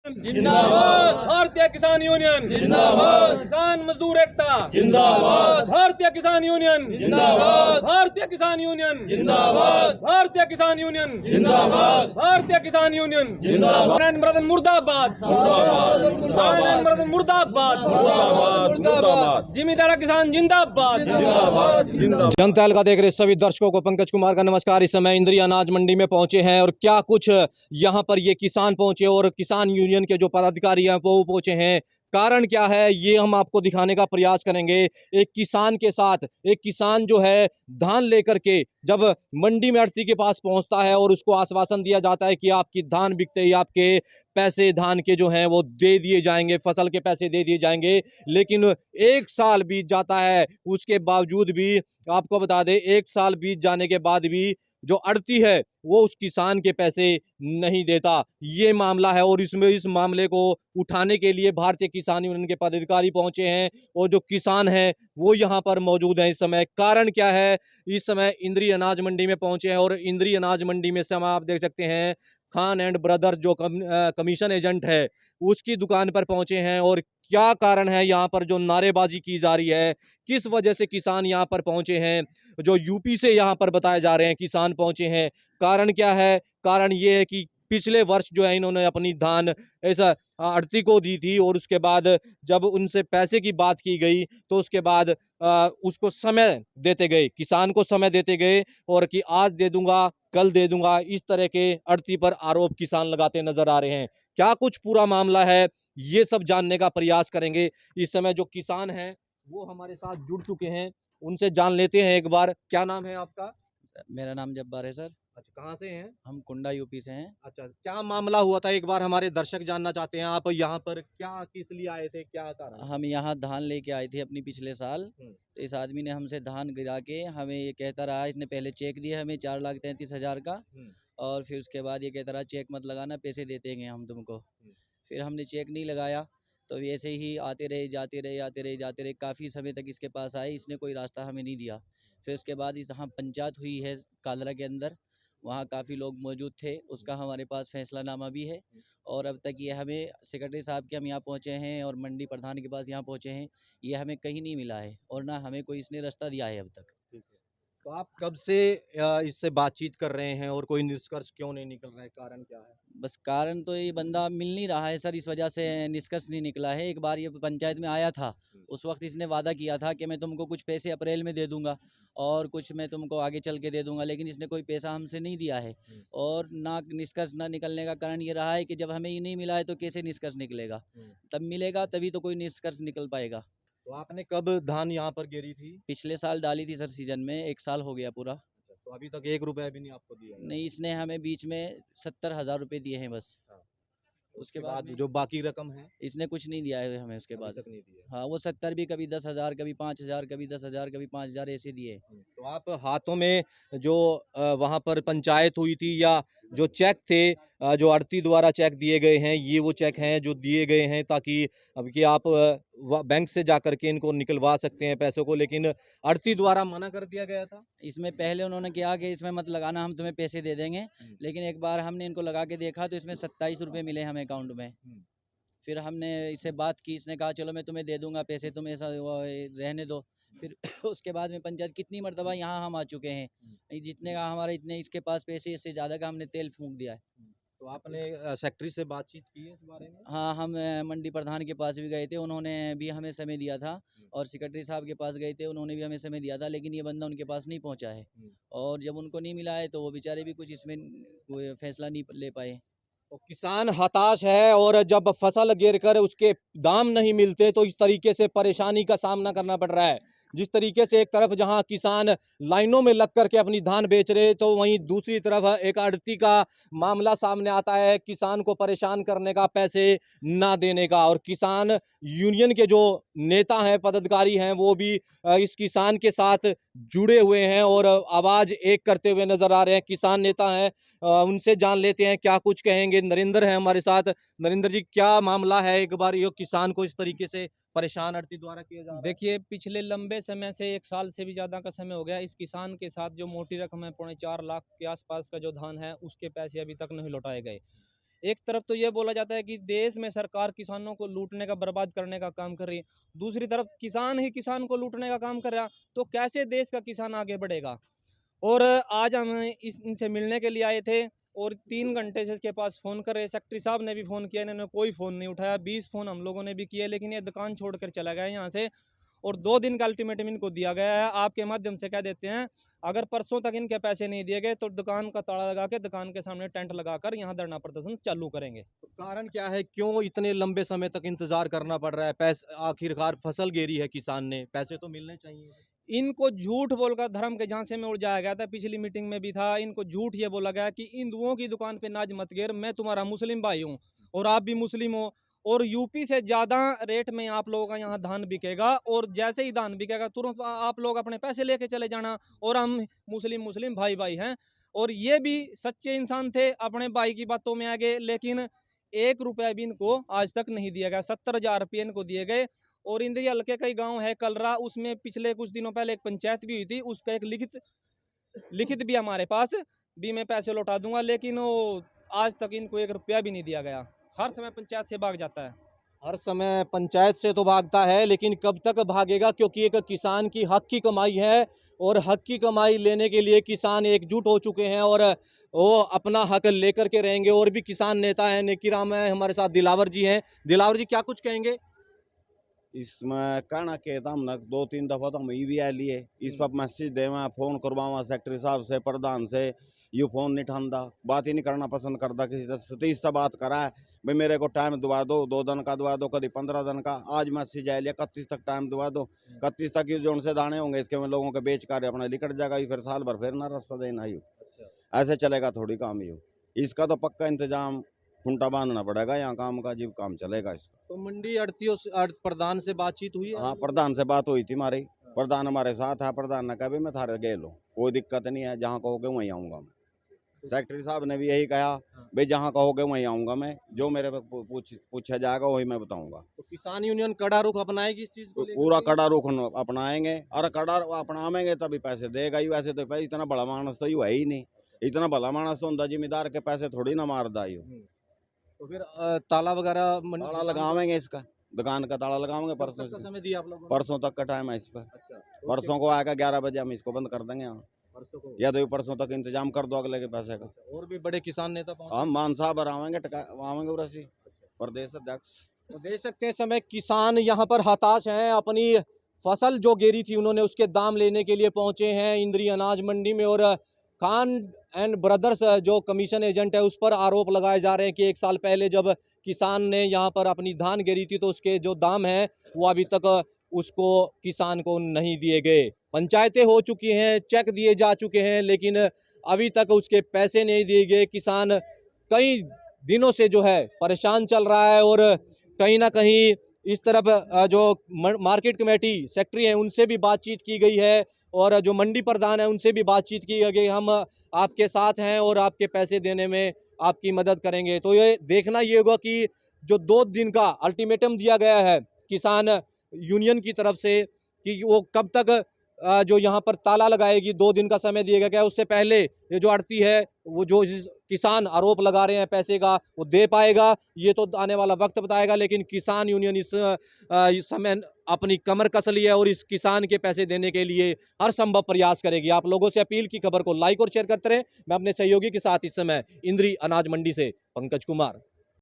जिंदाबाद। भारतीय किसान यूनियन जिंदाबाद। किसान मजदूर एकता जिंदाबाद। भारतीय किसान यूनियन जिंदाबाद। भारतीय किसान यूनियन जिंदाबाद। भारतीय किसान यूनियन जिंदाबाद। भारतीय किसान यूनियन जिंदाबाद। मृदन मुर्दाबाद मुर्दाबाद मुर्दाबाद मुर्दाबाद। जिम्मेदार किसान जिंदाबाद जिंदाबाद जिंदाबाद। जनता का देख रहे सभी दर्शकों को पंकज कुमार का नमस्कार। इस समय इंद्रिय अनाज मंडी में पहुंचे हैं और क्या कुछ यहाँ पर ये किसान पहुंचे और किसान यूनियन के जो पदाधिकारी हैं वो पहुंचे हैं, कारण क्या है ये हम आपको दिखाने का प्रयास करेंगे। एक किसान के साथ एक किसान जो है धान लेकर के जब मंडी में आढ़ती के पास पहुंचता है और उसको आश्वासन दिया जाता है कि आपकी धान बिकते ही आपके पैसे धान के जो हैं वो दे दिए जाएंगे, फसल के पैसे दे दिए जाएंगे, लेकिन एक साल बीत जाता है। उसके बावजूद भी आपको बता दें, एक साल बीत जाने के बाद भी जो आढ़ती है वो उस किसान के पैसे नहीं देता। ये मामला है और इसमें इस मामले को उठाने के लिए भारतीय किसान यूनियन के पदाधिकारी पहुंचे हैं और जो किसान हैं वो यहाँ पर मौजूद हैं। इस समय कारण क्या है, इस समय इंद्री अनाज मंडी में पहुंचे हैं और इंद्री अनाज मंडी में समय आप देख सकते हैं खान एंड ब्रदर्स जो कमीशन एजेंट है उसकी दुकान पर पहुंचे हैं। और क्या कारण है यहाँ पर जो नारेबाजी की जा रही है, किस वजह से किसान यहाँ पर पहुंचे हैं, जो यूपी से यहाँ पर बताए जा रहे हैं किसान पहुंचे हैं, कारण क्या है? कारण ये है कि पिछले वर्ष जो है इन्होंने अपनी धान ऐसा आढ़ती को दी थी और उसके बाद जब उनसे पैसे की बात की गई तो उसके बाद उसको समय देते गए, किसान को समय देते गए और कि आज दे दूंगा कल दे दूंगा, इस तरह के आढ़ती पर आरोप किसान लगाते नजर आ रहे हैं। क्या कुछ पूरा मामला है ये सब जानने का प्रयास करेंगे। इस समय जो किसान हैं वो हमारे साथ जुड़ चुके हैं, उनसे जान लेते हैं एक बार। क्या नाम है आपका? मेरा नाम जब्बार है सर। अच्छा, कहाँ से हैं? हम कुंडा यूपी से हैं। अच्छा, क्या मामला हुआ था एक बार हमारे दर्शक जानना चाहते हैं। आप यहाँ पर क्या किस लिए आए थे, क्या कारण? हम यहाँ धान लेके आए थे अपनी पिछले साल। हम्म। तो इस आदमी ने हमसे धान गिरा के हमें ये कहता रहा, इसने पहले चेक दिया हमें 4,33,000 का और फिर उसके बाद ये कहता रहा चेक मत लगाना, पैसे दे देंगे हम तुमको। फिर हमने चेक नहीं लगाया तो ऐसे ही आते रहे जाते रहे आते रहे जाते रहे, काफ़ी समय तक इसके पास आए, इसने कोई रास्ता हमें नहीं दिया। फिर उसके बाद इस यहाँ पंचायत हुई है कालरा के अंदर, वहाँ काफ़ी लोग मौजूद थे, उसका हमारे पास फैसलानामा भी है। और अब तक ये हमें सेक्रेटरी साहब के हम यहाँ पहुँचे हैं और मंडी प्रधान के पास यहाँ पहुँचे हैं, ये हमें कहीं नहीं मिला है और ना हमें कोई इसने रास्ता दिया है अब तक। ठीक है। तो आप कब से इससे बातचीत कर रहे हैं और कोई निष्कर्ष क्यों नहीं निकल रहा है, कारण क्या है? बस कारण तो ये बंदा मिल नहीं रहा है सर, इस वजह से निष्कर्ष नहीं निकला है। एक बार ये पंचायत में आया था, उस वक्त इसने वादा किया था कि मैं तुमको कुछ पैसे अप्रैल में दे दूंगा और कुछ मैं तुमको आगे चल के दे दूंगा, लेकिन इसने कोई पैसा हमसे नहीं दिया है। और ना निष्कर्ष ना निकलने का कारण ये रहा है कि जब हमें ये नहीं मिला है तो कैसे निष्कर्ष निकलेगा? तब मिलेगा तभी तो कोई निष्कर्ष निकल पाएगा। तो आपने कब धान यहाँ पर गिरी थी? पिछले साल डाली थी सर, सीजन में 1 साल हो गया पूरा। अच्छा, तो अभी तक 1 रुपया भी नहीं आपको दिया है? नहीं, इसने हमें बीच में 70,000 रुपये दिए हैं बस। हाँ। उसके बाद जो बाकी रकम है इसने कुछ नहीं दिया है हमें उसके अभी बाद। तक नहीं दिया। हाँ, वो 70 भी कभी 10,000, कभी 5,000, कभी 10,000, कभी 5,000 ऐसे दिए। तो आप हाथों में जो वहाँ पर पंचायत हुई थी या जो चेक थे जो आढ़ती द्वारा चेक दिए गए हैं, ये वो चेक हैं जो दिए गए हैं ताकि अब कि आप बैंक से जाकर के इनको निकलवा सकते हैं पैसों को, लेकिन आढ़ती द्वारा मना कर दिया गया था। इसमें पहले उन्होंने कहा कि इसमें मत लगाना, हम तुम्हें पैसे दे देंगे, लेकिन एक बार हमने इनको लगा के देखा तो इसमें 27 रुपये मिले हमें अकाउंट में। फिर हमने इससे बात की, इसने कहा चलो मैं तुम्हें दे दूंगा पैसे, तुम ऐसा रहने दो। फिर उसके बाद में पंचायत कितनी मरतबा यहाँ हम आ चुके हैं, जितने का हमारे इतने इसके पास पैसे, इससे ज़्यादा का हमने तेल फूंक दिया है। तो आपने सेक्रेटरी से बातचीत की है इस बारे में? हाँ, हम मंडी प्रधान के पास भी गए थे, उन्होंने भी हमें समय दिया था और सेक्रेटरी साहब के पास गए थे, उन्होंने भी हमें समय दिया था, लेकिन ये बंदा उनके पास नहीं पहुंचा है। और जब उनको नहीं मिला है तो वो बेचारे भी कुछ इसमें कोई फैसला नहीं ले पाए। तो किसान हताश है और जब फसल गिर कर उसके दाम नहीं मिलते तो इस तरीके से परेशानी का सामना करना पड़ रहा है। जिस तरीके से एक तरफ जहां किसान लाइनों में लग करके अपनी धान बेच रहे तो वहीं दूसरी तरफ एक आढ़ती का मामला सामने आता है, किसान को परेशान करने का, पैसे ना देने का। और किसान यूनियन के जो नेता हैं, पदाधिकारी हैं, वो भी इस किसान के साथ जुड़े हुए हैं और आवाज एक करते हुए नजर आ रहे हैं। किसान नेता हैं, उनसे जान लेते हैं क्या कुछ कहेंगे। नरेंद्र है हमारे साथ। नरेंद्र जी, क्या मामला है, एक बार ये किसान को इस तरीके से परेशान आढ़ती द्वारा किया जा रहा है? देखिए, पिछले लंबे समय से 1 साल से भी ज़्यादा का समय हो गया, इस किसान के साथ जो मोटी रकम है 4.25 लाख के आसपास का जो धान है उसके पैसे अभी तक नहीं लौटाए गए। एक तरफ तो ये बोला जाता है कि देश में सरकार किसानों को लूटने का, बर्बाद करने का काम कर रही है, दूसरी तरफ किसान ही किसान को लूटने का काम कर रहा, तो कैसे देश का किसान आगे बढ़ेगा। और आज हम इनसे मिलने के लिए आए थे और 3 घंटे से इसके पास फ़ोन कर रहे, सेक्रेटरी साहब ने भी फ़ोन किया, इन्होंने कोई फ़ोन नहीं उठाया, 20 फ़ोन हम लोगों ने भी किए, लेकिन ये दुकान छोड़कर चला गया यहाँ से। और 2 दिन का अल्टीमेटम इनको दिया गया है। आपके माध्यम से कह देते हैं, अगर परसों तक इनके पैसे नहीं दिए गए तो दुकान का ताला लगा के दुकान के सामने टेंट लगाकर यहाँ धरना प्रदर्शन चालू करेंगे। तो कारण क्या है, क्यों इतने लंबे समय तक इंतजार करना पड़ रहा है? पैसे आखिरकार फसल गिरी है किसान ने, पैसे तो मिलने चाहिए। इनको झूठ बोलकर धर्म के झांसे में उलझाया गया था, पिछली मीटिंग में भी था। इनको झूठ ये बोला गया कि हिंदुओं की दुकान पे नाज मत गिर, मैं तुम्हारा मुस्लिम भाई हूँ और आप भी मुस्लिम हो, और यूपी से ज़्यादा रेट में आप लोगों का यहाँ धान बिकेगा, और जैसे ही धान बिकेगा तुरंत आप लोग अपने पैसे लेके चले जाना, और हम मुस्लिम मुस्लिम भाई भाई हैं। और ये भी सच्चे इंसान थे, अपने भाई की बातों में आ गए, लेकिन 1 रुपया भी इनको आज तक नहीं दिया गया। 70,000 रुपये इनको दिए गए। और इंद्री हल्के कई गांव है कलरा, उसमें पिछले कुछ दिनों पहले एक पंचायत भी हुई थी, उसका एक लिखित भी हमारे पास भी, मैं पैसे लौटा दूंगा, लेकिन वो आज तक इनको 1 रुपया भी नहीं दिया गया। हर समय पंचायत से भाग जाता है। हर समय पंचायत से तो भागता है, लेकिन कब तक भागेगा? क्योंकि एक किसान की हक की कमाई है और हक की कमाई लेने के लिए किसान एकजुट हो चुके हैं और वो अपना हक लेकर के रहेंगे। और भी किसान नेता हैं, नेकीराम है हमारे साथ, दिलावर जी हैं। दिलावर जी, क्या कुछ कहेंगे? इसमें कहना कहता हम 2-3 दफा तो हम भी आ लिए, इस पर मैसेज देवा, फोन करवावा सेक्रेटरी साहब से, प्रधान से, यू फोन नहीं ठानदा, बात ही नहीं करना पसंद करता। किसी तरह सतीश से बात करा है, भाई मेरे को टाइम दुआ दो, 2 दिन का दुआ दो, कभी 15 दिन का। आज मैसेज आया लिया 31 तक टाइम दुआ दो, 31 तक जो उनसे दाने होंगे इसके में लोगों के बेच कर अपने निकट जाएगा, फिर साल भर फिर ना रास्ता देना ही। ऐसे चलेगा थोड़ी काम ही। इसका तो पक्का इंतजाम खूंटा बांधना पड़ेगा, यहाँ काम का जीव काम चलेगा इसका। तो मंडी आड़तियों प्रधान से बातचीत हुई है? हाँ, प्रधान से बात हुई थी हमारी, प्रधान हमारे साथ है। प्रधान ने कहा भी मैं थारे गए लो, कोई दिक्कत नहीं है, जहाँ कहोगे वहीं आऊँगा मैं। सेक्रेटरी साहब ने भी यही कहा, भाई जहाँ कहोगे वहीं आऊँगा मैं, जो मेरे पे पूछा जाएगा वही मैं बताऊँगा। तो किसान यूनियन कड़ा रुख अपनाएगी इस चीज को लेकर? पूरा कड़ा रुख अपनाएंगे, और कड़ा अपनाएंगे तभी पैसे देगा ही। वैसे तो भाई इतना बड़ा मानस तो यू है ही नहीं, इतना भला मानस तो होता जिम्मेदार के पैसे थोड़ी ना मारदा यू। तो फिर ताला वगैरह ताला लगावेंगे, इसका दुकान का ताला लगावेंगे। कब परसों तक का से, समय दिया आप लोगों ने? परसों तक का टाइम है इस पर। अच्छा, परसों को आएगा 11 बजे, हम इसको बंद कर देंगे यहाँ, परसों को। या तो परसों तक इंतजाम कर दो अगले के पैसे का। और भी बड़े किसान नेता पहुंचे? हम मान साहब आवेंगे, आवेंगे उरसी प्रदेश अध्यक्ष। तो देख सकते हैं समय किसान यहाँ पर हताश हैं, अपनी फसल जो गिरी थी उन्होंने उसके दाम लेने के लिए पहुंचे हैं इंद्री अनाज मंडी में। और खान एंड ब्रदर्स जो कमीशन एजेंट है उस पर आरोप लगाए जा रहे हैं कि 1 साल पहले जब किसान ने यहाँ पर अपनी धान गिरी थी तो उसके जो दाम हैं वो अभी तक उसको किसान को नहीं दिए गए। पंचायतें हो चुकी हैं, चेक दिए जा चुके हैं, लेकिन अभी तक उसके पैसे नहीं दिए गए। किसान कई दिनों से जो है परेशान चल रहा है और कहीं ना कहीं इस तरफ जो मार्केट कमेटी सेक्रेटरी हैं उनसे भी बातचीत की गई है और जो मंडी प्रधान है उनसे भी बातचीत की गई, हम आपके साथ हैं और आपके पैसे देने में आपकी मदद करेंगे। तो ये देखना ये होगा कि जो 2 दिन का अल्टीमेटम दिया गया है किसान यूनियन की तरफ से कि वो कब तक जो यहाँ पर ताला लगाएगी, 2 दिन का समय दिया गया है, उससे पहले ये जो आड़ती है वो जो किसान आरोप लगा रहे हैं पैसे का वो दे पाएगा, ये तो आने वाला वक्त बताएगा। लेकिन किसान यूनियन इस समय अपनी कमर कस ली है और इस किसान के पैसे देने के लिए हर संभव प्रयास करेगी। आप लोगों से अपील की खबर को लाइक और शेयर करते रहें। मैं अपने सहयोगी के साथ इस समय इंद्री अनाज मंडी से पंकज कुमार।